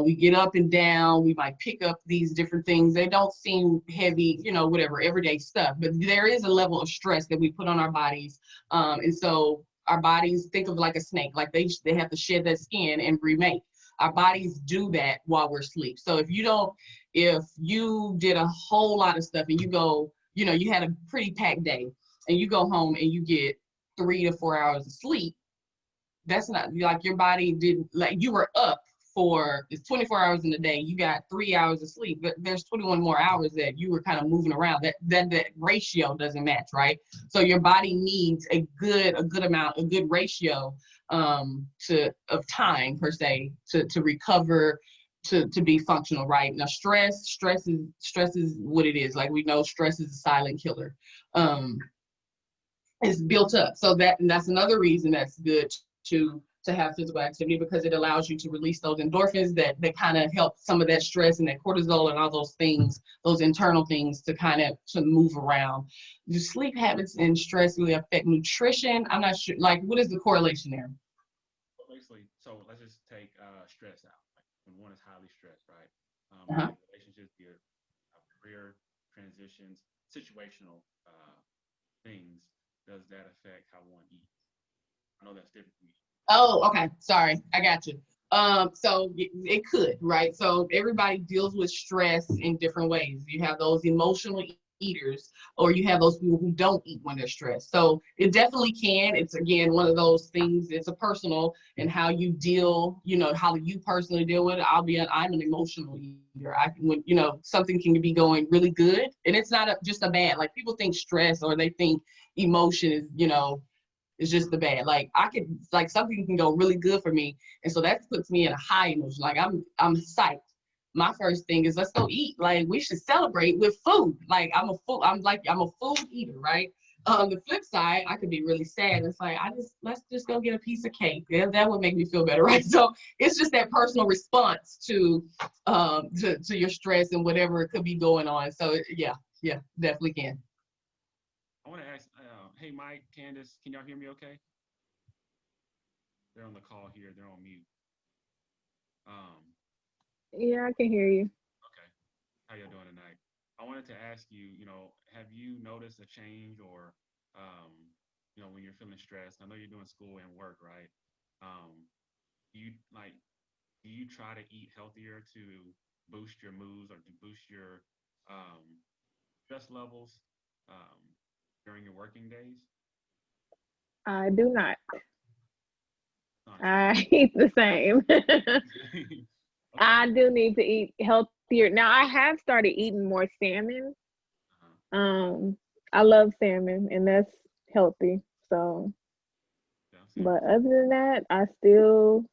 We get up and down. We might pick up these different things. They don't seem heavy, you know, whatever, everyday stuff. But there is a level of stress that we put on our bodies. And so our bodies, think of like a snake, like they have to shed that skin and remake. Our bodies do that while we're asleep. So if you did a whole lot of stuff and you go, you know, you had a pretty packed day and you go home and you get 3 to 4 hours of sleep, that's not like your body didn't, like you were up for, it's 24 hours in a day, you got 3 hours of sleep, but there's 21 more hours that you were kind of moving around. That ratio doesn't match, right? So your body needs a good amount, a good ratio of time per se to recover, to be functional, right? Now stress is what it is. Like we know stress is a silent killer. It's built up. So that's another reason that's good to have physical activity, because it allows you to release those endorphins that kind of help some of that stress and that cortisol and all those things, those internal things to move around. Do sleep habits and stress really affect nutrition? I'm not sure, like what is the correlation there?
Basically, so let's just take stress out. Like when one is highly stressed, right? Relationships, career transitions, situational things, does that affect how one eats? I know that's different from you.
Oh, okay. Sorry, I got you. So it could, right? So everybody deals with stress in different ways. You have those emotional eaters, or you have those people who don't eat when they're stressed. So it definitely can. It's again one of those things. It's a personal and how you deal. You know how you personally deal with it. I'm an emotional eater. When you know something can be going really good, and it's not just a bad. Like people think stress or they think emotion is it's just the bad. Like something can go really good for me, and so that puts me in a high emotion. Like I'm psyched. My first thing is let's go eat. Like we should celebrate with food. Like I'm a food eater, right? The flip side, I could be really sad. It's like let's just go get a piece of cake. Yeah, that would make me feel better, right? So it's just that personal response to your stress and whatever could be going on. So yeah, definitely can.
I want to ask, hey, Mike, Candace, can y'all hear me okay? They're on the call here. They're on mute.
Yeah, I can hear you.
Okay. How y'all doing tonight? I wanted to ask you, have you noticed a change or, when you're feeling stressed? I know you're doing school and work, right? Do you try to eat healthier to boost your moods or to boost your stress levels during your working days?
I do not.
Not
I eat the same.
okay.
I do need to eat healthier. Now I have started eating more salmon. I love salmon and that's healthy. So, but other than that, I still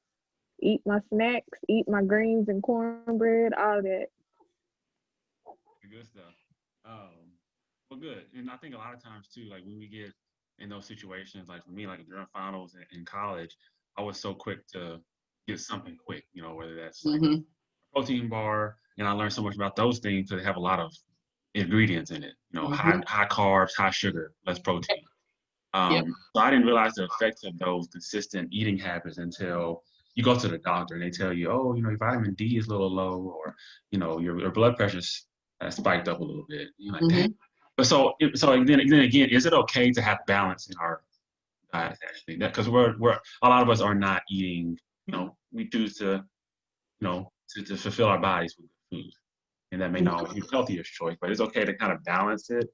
eat my snacks, eat my greens and cornbread, all that.
Good stuff. Well, good. And I think a lot of times too, like when we get in those situations, like for me, like during finals in college, I was so quick to get something quick, whether that's like a protein bar, and I learned so much about those things because they have a lot of ingredients in it, high carbs, high sugar, less protein. So I didn't realize the effects of those consistent eating habits until you go to the doctor and they tell you, oh, your vitamin D is a little low, or your blood pressure's spiked up a little bit. You're like, dang. But so then again, is it okay to have balance in our diet actually? Because we're a lot of us are not eating. We choose to to fulfill our bodies with food, and that may not always be the healthiest choice, but it's okay to kind of balance it.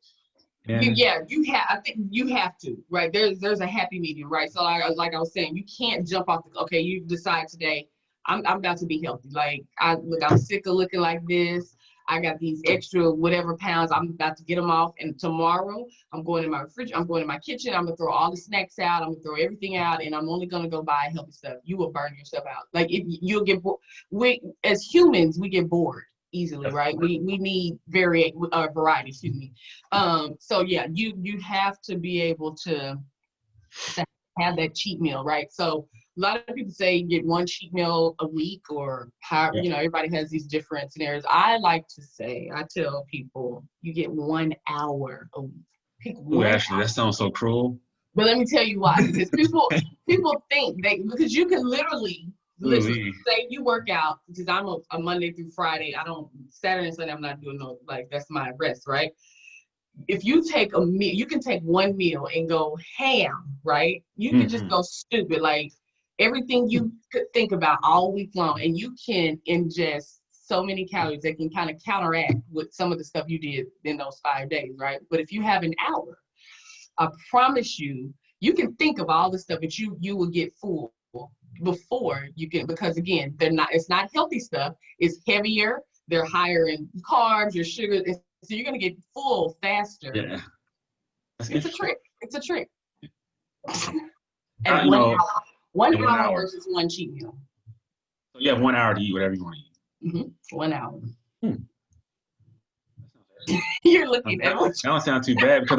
And
I think you have to, right? There's a happy medium, right? So like I was saying, you can't jump off okay, you decide today, I'm about to be healthy. Like I'm sick of looking like this. I got these extra whatever pounds, I'm about to get them off. And tomorrow I'm going in my refrigerator, I'm going in my kitchen, I'm gonna throw all the snacks out, I'm gonna throw everything out, and I'm only gonna go buy healthy stuff. You will burn yourself out. Like you'll get bored. As humans, we get bored easily, right? We need variety, excuse me. So yeah, you have to be able to have that cheat meal, right? So a lot of people say you get one cheat meal a week, or how everybody has these different scenarios. I tell people you get 1 hour a week. Pick
Ooh, actually, that sounds so cruel.
But let me tell you why. Because people think because you can literally listen, say you work out, because I'm a Monday through Friday. I don't, Saturday and Sunday, I'm not doing no, like, that's my rest, right? If you take a meal, you can take one meal and go ham, right? You can just go stupid, like everything you could think about all week long, and you can ingest so many calories that can kind of counteract with some of the stuff you did in those 5 days, right? But if you have an hour, I promise you, you can think of all the stuff that you will get full before you can, because again, it's not healthy stuff. It's heavier. They're higher in carbs, your sugar. So you're gonna get full faster.
Yeah,
it's a trick. It's a trick.
And
and 1 hour, 1 hour versus one cheat meal.
So you have 1 hour to eat whatever you want to eat.
1 hour. You're looking at me.
That don't sound too bad because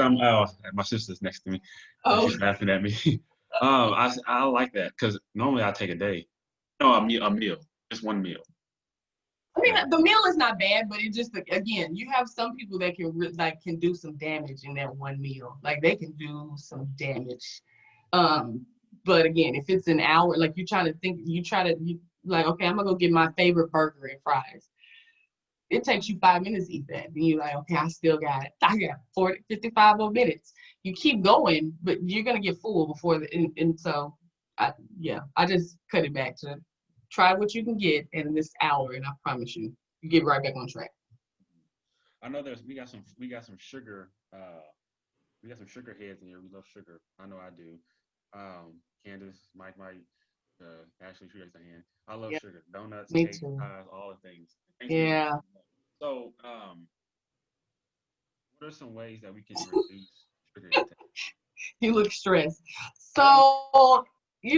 my sister's next to me. Oh, she's laughing at me. I like that because normally I take a day. No, a meal, just one meal.
I mean, the meal is not bad, but it just, again, you have some people that can do some damage in that one meal. Like they can do some damage. But again, if it's an hour, like you like, okay, I'm gonna go get my favorite burger and fries. It takes you 5 minutes to eat that. And you're like, okay, I got 40, 55 more minutes. You keep going, but you're going to get full before so I just cut it back to try what you can get in this hour. And I promise you get right back on track.
I know we got some sugar. We got some sugar heads in here. We love sugar. I know I do. Candace, Mike, Ashley, she raised her hand. I love sugar. Donuts, cakes, pies, all the things.
Yeah.
So, what are some ways that we can reduce sugar intake?
You look stressed. So, we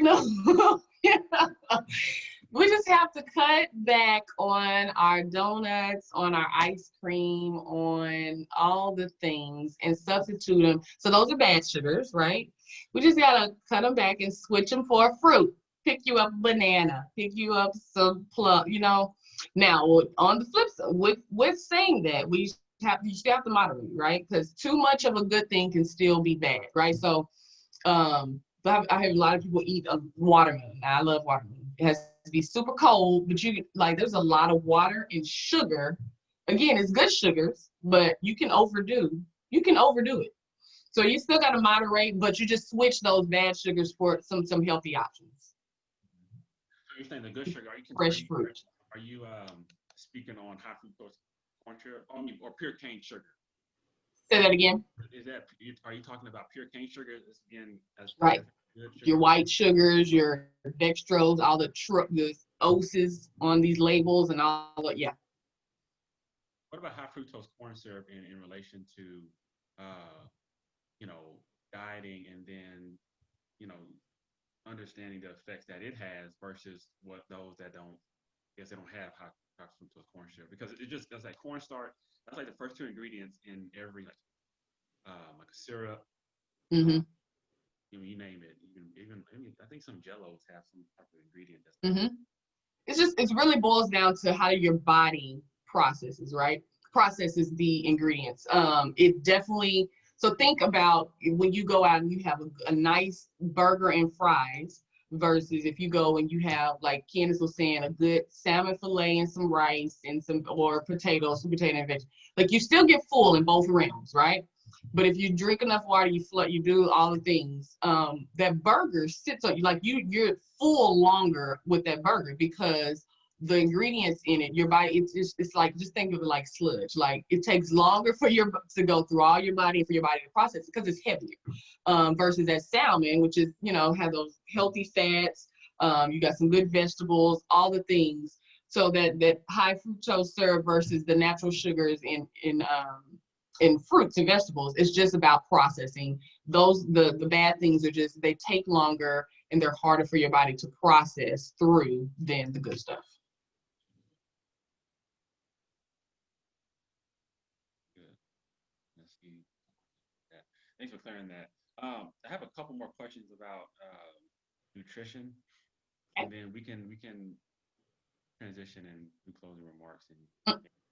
just have to cut back on our donuts, on our ice cream, on all the things and substitute them. So those are bad sugars, right? We just got to cut them back and switch them for a fruit. Pick you up a banana, pick you up some plum, Now, on the flip side, with saying that, you still have to moderate, right? Because too much of a good thing can still be bad, right? So, I have a lot of people eat a watermelon. Now, I love watermelon. It has to be super cold, but there's a lot of water and sugar. Again, it's good sugars, but you can overdo it. So you still got to moderate, but you just switch those bad sugars for some healthy options.
So you're saying the good sugar?
Fresh fruit.
Are you speaking on high fructose corn syrup or pure cane sugar?
Say that again.
Are you talking about pure cane sugar?
Right. Your white sugars, your dextrose, all the oses on these labels and all that. Yeah.
What about high fructose corn syrup in relation to, dieting and then, understanding the effects that it has versus what those that don't have high fructose corn syrup, because that's like cornstarch. That's like the first two ingredients in every like a syrup.
Mm-hmm.
You name it. Even I think some Jellos have some type of ingredient.
It really boils down to how your body processes, right? Processes the ingredients. It definitely. So think about when you go out and you have a nice burger and fries versus if you go and you have, like Candace was saying, a good salmon fillet and some rice and or potatoes, sweet potato and veggies. Like you still get full in both realms, right? But if you drink enough water, you do all the things. That burger sits on you, like you're full longer with that burger because the ingredients in it, your body, it's like, just think of it like sludge. Like it takes longer to go through all your body and for your body to process it because it's heavier. Versus that salmon, which is, has those healthy fats. You got some good vegetables, all the things. So that high fructose syrup versus the natural sugars in fruits and vegetables, it's just about processing. The bad things are just, they take longer and they're harder for your body to process through than the good stuff.
Thanks for clearing that. I have a couple more questions about nutrition, and then we can transition and do closing remarks and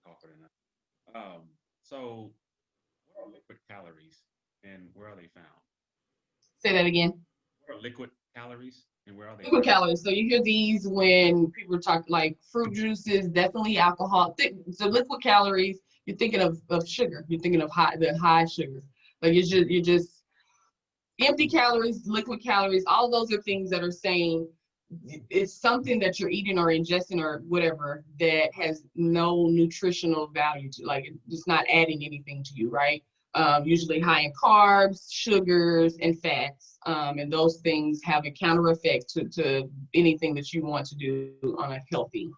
talk it enough. So, what are liquid calories, and where are they found?
Say that again.
What are liquid calories, and where are they
Liquid
found?
calories. So you hear these when people talk like fruit juices, definitely alcohol. So liquid calories, you're thinking of sugar. You're thinking of the high sugar. Like you're just empty calories, liquid calories. All those are things that are saying it's something that you're eating or ingesting or whatever that has no nutritional value to, like it's not adding anything to you, right? Usually high in carbs, sugars, and fats, and those things have a counter effect to anything that you want to do on a healthy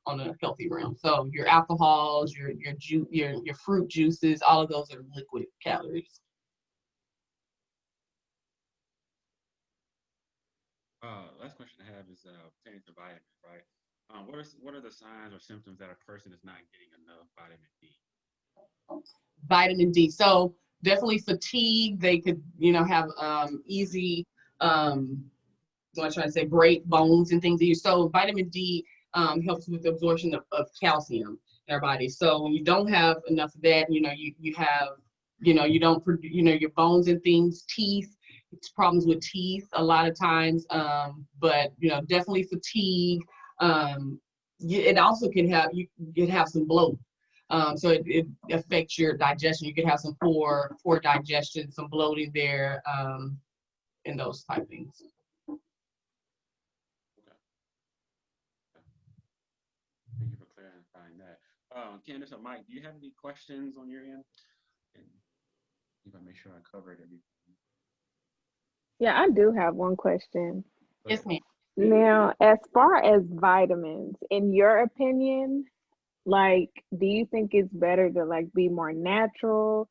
realm. So your alcohols, your fruit juices, all of those are liquid calories.
Last question I have is pertaining to vitamins, right? What are the signs or symptoms that a person is not getting enough vitamin D?
Vitamin D. So definitely fatigue. They could, have easy, what I'm trying to say, break bones and things. So vitamin D helps with the absorption of calcium in our body. So when you don't have enough of that, you have, you don't produce, your bones and things, teeth. It's problems with teeth a lot of times, but definitely fatigue. It also can have you could have some bloat. So it affects your digestion. You could have some poor digestion, some bloating there, and those type things.
Okay. Thank you for clarifying that. Candace or Mike, do you have any questions on your end? And if I make sure I covered everything.
Yeah, I do have one question.
Go
Yes,
ahead.
ma'am.
Now, as far as vitamins, in your opinion, like, do you think it's better to like be more natural,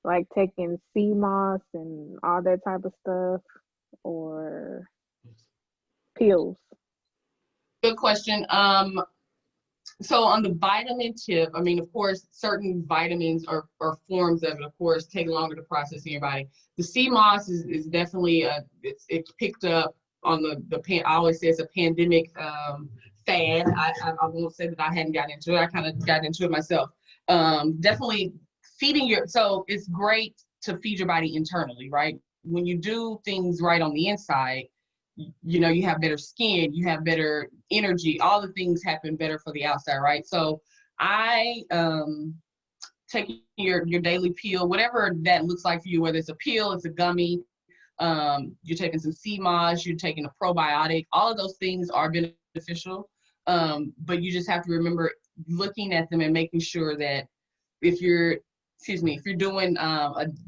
like taking sea moss and all that type of stuff, or pills?
Good question. So on the vitamin tip, I mean, of course, certain vitamins or forms of it, of course, take longer to process in your body. The sea moss is definitely it's picked up on I always say it's a pandemic fad. I won't say that I hadn't gotten into it. I kind of got into it myself. Definitely so it's great to feed your body internally, right? When you do things right on the inside, you have better skin, you have better energy, all the things happen better for the outside, right? So I take your daily pill, whatever that looks like for you, whether it's a pill, it's a gummy, you're taking some sea moss, you're taking a probiotic, all of those things are beneficial, but you just have to remember looking at them and making sure that if you're doing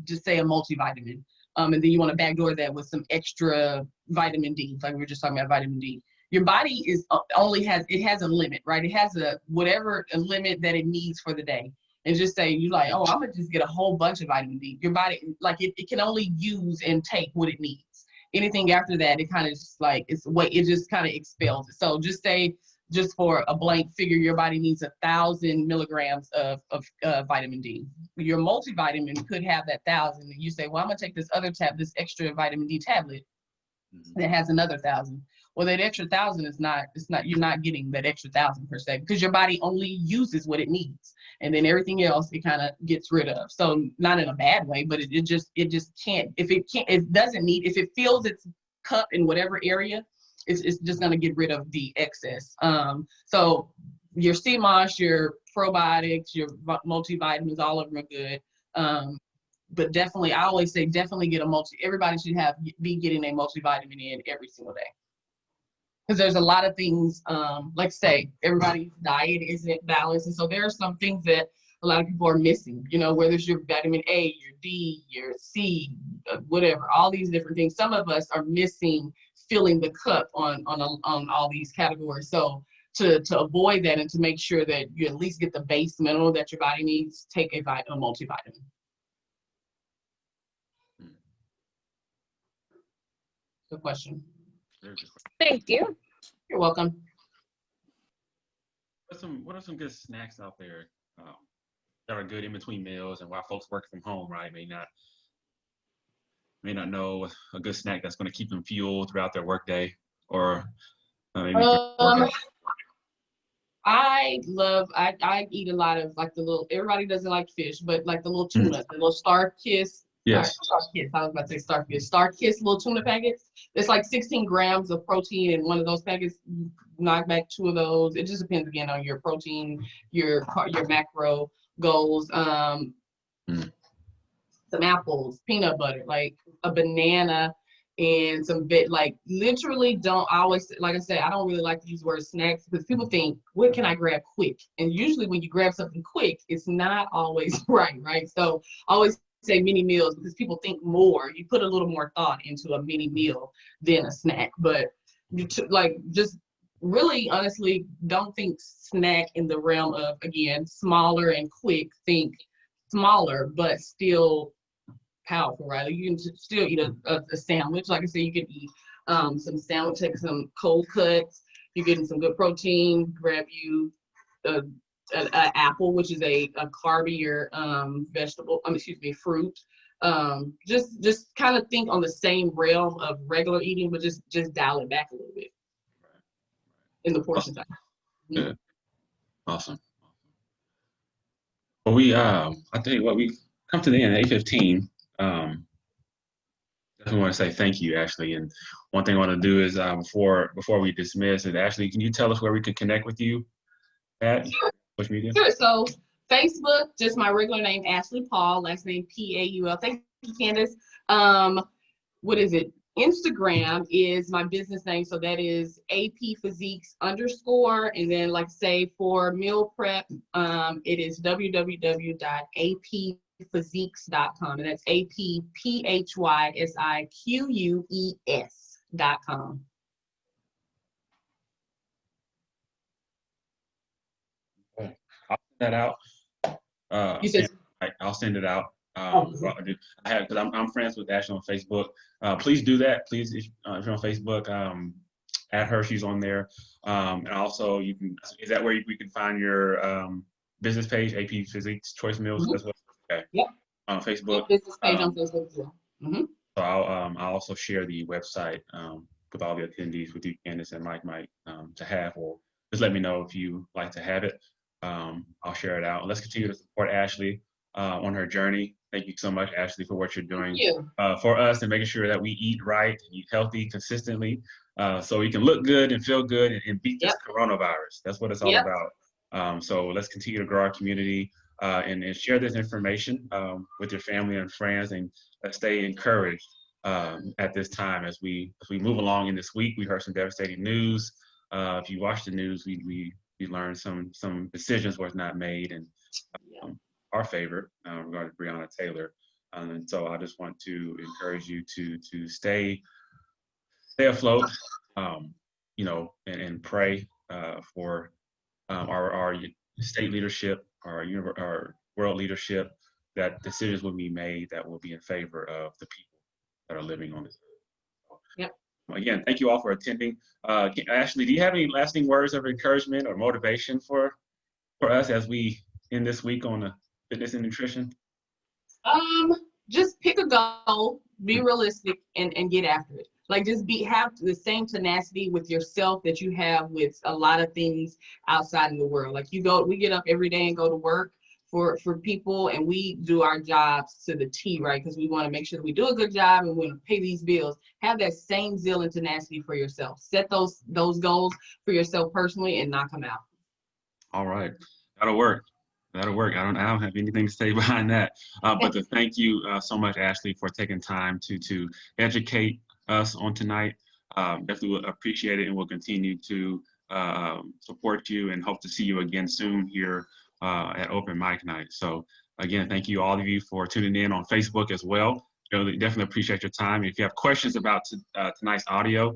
just say a multivitamin, and then you want to backdoor that with some extra vitamin D, like we were just talking about vitamin D. Your body it has a limit, right? It has a limit that it needs for the day. And just say you like, oh, I'm gonna just get a whole bunch of vitamin D. Your body, like it can only use and take what it needs. Anything after that, it kind of just like it just kind of expels it. So just say, just for a blank figure, your body needs 1,000 milligrams of vitamin D. Your multivitamin could have that 1,000, and you say, well, I'm gonna take this extra vitamin D tablet that has another 1,000. Well, that extra 1,000 you're not getting that extra 1,000 per se, because your body only uses what it needs, and then everything else it kind of gets rid of. So not in a bad way, but it just can't, if it fills its cup in whatever area, it's just going to get rid of the excess. So your CMOS, your probiotics, your multivitamins, all of them are good. But definitely, I always say definitely get everybody should be getting a multivitamin in every single day. Because there's a lot of things, like say, everybody's diet isn't balanced. And so there are some things that a lot of people are missing, whether it's your vitamin A, your D, your C, whatever, all these different things. Some of us are missing filling the cup on all these categories. So to avoid that and to make sure that you at least get the base mineral that your body needs, take a multivitamin. Good question.
Thank you.
You're welcome.
What are some good snacks out there that are good in between meals, and while folks work from home, right, may not know a good snack that's going to keep them fueled throughout their workday, or maybe
I eat a lot of like everybody doesn't like fish, but like the little tuna, the little star kiss
Yes.
Starkiss. I was about to say Starfish. Starkiss little tuna packets. It's like 16 grams of protein in one of those packets. Knock back 2 of those. It just depends again on your protein, your macro goals. Some apples, peanut butter, like a banana, and some bit like literally don't I always like I said, I don't really like to use the word snacks because people think, what can I grab quick? And usually when you grab something quick, it's not always right? So I always say mini meals because people think more. You put a little more thought into a mini meal than a snack. But like just really honestly don't think snack in the realm of again smaller and quick. Think smaller but still powerful, right? You can still eat a sandwich. Like I said, you can eat some sandwich, take some cold cuts. You're getting some good protein. Grab you an apple, which is a carbier vegetable. Excuse me, fruit. Just kind of think on the same realm of regular eating, but just dial it back a little bit in the portion size.
Good. Awesome. Well, I tell you what, we've come to the end at 8:15. Definitely want to say thank you, Ashley. And one thing I want to do is before we dismiss it, Ashley, can you tell us where we can connect with you at social media?
Sure. So Facebook, just my regular name, Ashley Paul, last name Paul. Thank you, Candace. What is it? Instagram is my business name, so that is AP Physiques _, and then like say for meal prep, it is www.apphysiques.com, and that's APPHYSIQUES.com.
Okay. I'll send that out.
You said
I'll send it out.
oh,
I have because I'm friends with Ashley on Facebook. Please do that. Please, if you're on Facebook, add her. She's on there. And also, you can. Is that where we can find your business page, AP Physiques Choice Meals as well? Okay.
Yep.
On Facebook.
Business page on Facebook as well.
So I'll also share the website with all the attendees with you, Candace and Mike, to have, or just let me know if you like to have it. I'll share it out. Let's continue to support Ashley on her journey. Thank you so much, Ashley, for what you're doing for us and making sure that we eat right, eat healthy consistently, so we can look good and feel good and beat this coronavirus. That's what it's all about. So let's continue to grow our community and share this information with your family and friends, and let's stay encouraged at this time as we move along in this week. We heard some devastating news. If you watch the news, we learned some decisions was not made and our favor regarding Breonna Taylor. And so I just want to encourage you to stay afloat, and pray for our state leadership, our world leadership, that decisions will be made that will be in favor of the people that are living on this earth.
Yep.
Again, thank you all for attending. Ashley, do you have any lasting words of encouragement or motivation for us as we end this week on fitness and nutrition?
Just pick a goal, be realistic, and get after it. Like just have the same tenacity with yourself that you have with a lot of things outside in the world. Like we get up every day and go to work for people, and we do our jobs to the T, right? Because we want to make sure that we do a good job and we want to pay these bills. Have that same zeal and tenacity for yourself. Set those goals for yourself personally and knock them out. All
right, that'll work. That'll work. I don't have anything to say behind that. But to thank you so much, Ashley, for taking time to educate us on tonight. Definitely will appreciate it, and we'll continue to support you and hope to see you again soon here at Open Mic Night. So again, thank you all of you for tuning in on Facebook as well. Definitely appreciate your time. If you have questions about tonight's audio,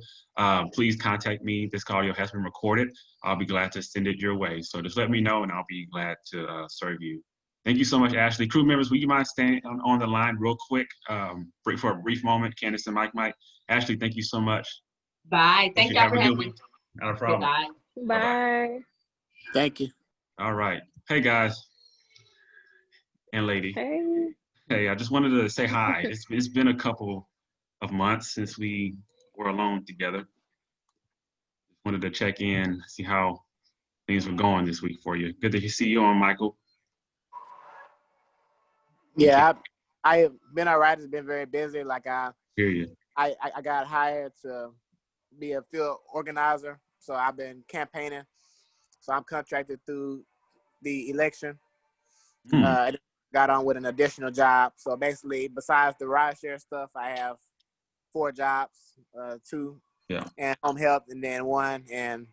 please contact me. This audio has been recorded. I'll be glad to send it your way. So just let me know and I'll be glad to serve you. Thank you so much, Ashley. Crew members, will you mind staying on the line real quick for a brief moment? Candace and Mike. Ashley, thank you so much.
Bye. Thank you for having me.
Not a problem.
Bye. Bye.
Thank you.
All right. Hey, guys and lady. Hey, I just wanted to say hi. It's been a couple of months since we were alone together. Just wanted to check in, see how things were going this week for you. Good to see you on, Michael.
Yeah, I have been all right. It's been very busy. Like
Hear you.
I got hired to be a field organizer, so I've been campaigning. So I'm contracted through the election. I got on with an additional job. So basically, besides the rideshare stuff, I have 4 jobs, 2
Yeah.
and home health, and then 1 and